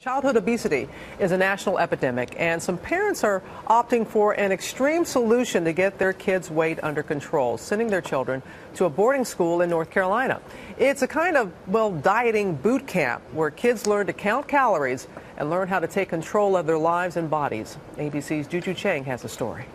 Childhood obesity is a national epidemic, and some parents are opting for an extreme solution to get their kids' weight under control, sending their children to a boarding school in North Carolina. It's a kind of, dieting boot camp where kids learn to count calories and learn how to take control of their lives and bodies. ABC's Juju Chang has a story.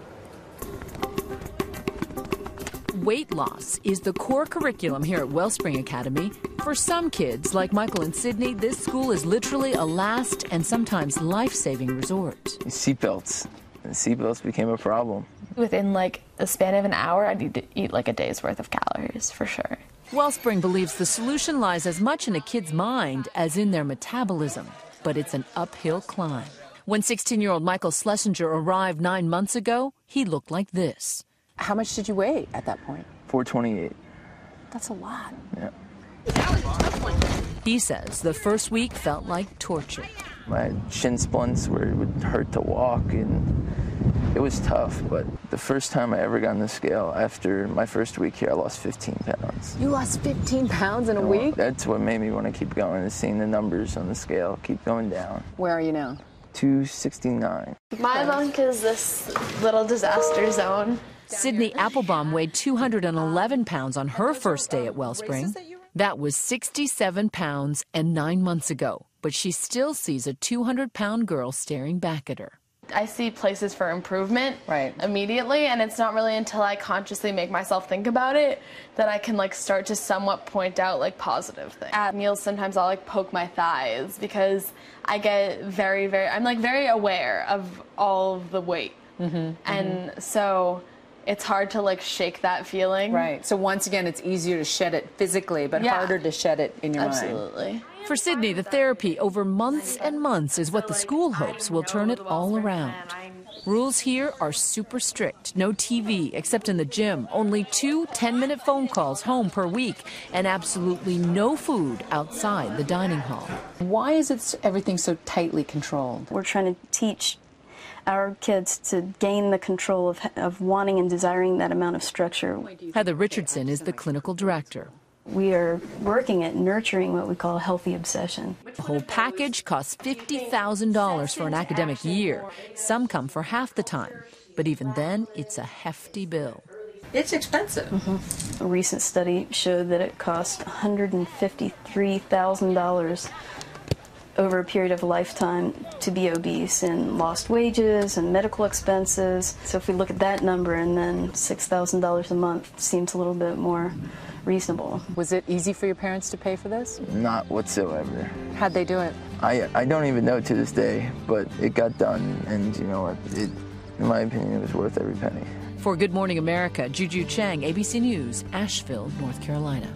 Weight loss is the core curriculum here at Wellspring Academy. For some kids, like Michael and Sydney, this school is literally a last and sometimes life-saving resort. Seatbelts. And seatbelts became a problem. Within like a span of an hour, I need to eat like a day's worth of calories, for sure. Wellspring believes the solution lies as much in a kid's mind as in their metabolism, but it's an uphill climb. When 16-year-old Michael Schlesinger arrived 9 months ago, he looked like this. How much did you weigh at that point? 428. That's a lot. Yeah. He says the first week felt like torture. My shin splints where it would hurt to walk, and it was tough. But the first time I ever got on the scale, after my first week here, I lost 15 pounds. You lost 15 pounds in a week? That's what made me want to keep going, is seeing the numbers on the scale keep going down. Where are you now? 269. My bunk is this little disaster zone. Sydney Applebaum weighed 211 pounds on her first day at Wellspring. That was 67 pounds and 9 months ago, but she still sees a 200-pound girl staring back at her. I see places for improvement immediately, and it's not really until I consciously make myself think about it that I can start to somewhat point out positive things. At meals, sometimes I'll poke my thighs because I get I'm very aware of all of the weight. And so it's hard to shake that feeling. Right. So once again, it's easier to shed it physically, but harder to shed it in your mind. Absolutely. For Sydney, the therapy over months and months is what the school hopes will turn it all around. Rules here are super strict. No TV except in the gym. Only 2 10-minute phone calls home per week, and absolutely no food outside the dining hall. Why is everything so tightly controlled? We're trying to teach our kids to gain the control of wanting and desiring that amount of structure. Heather Richardson is the clinical director. We are working at nurturing what we call a healthy obsession. The whole package costs $50,000 for an academic year. Some come for half the time, but even then, it's a hefty bill. It's expensive. A recent study showed that it cost $153,000 over a period of a lifetime to be obese, in lost wages and medical expenses. So if we look at that number, and then $6,000 a month seems a little bit more reasonable. Was it easy for your parents to pay for this? Not whatsoever. How'd they do it? I don't even know to this day, but it got done, and you know what? In my opinion, it was worth every penny. For Good Morning America, Juju Chang, ABC News, Asheville, North Carolina.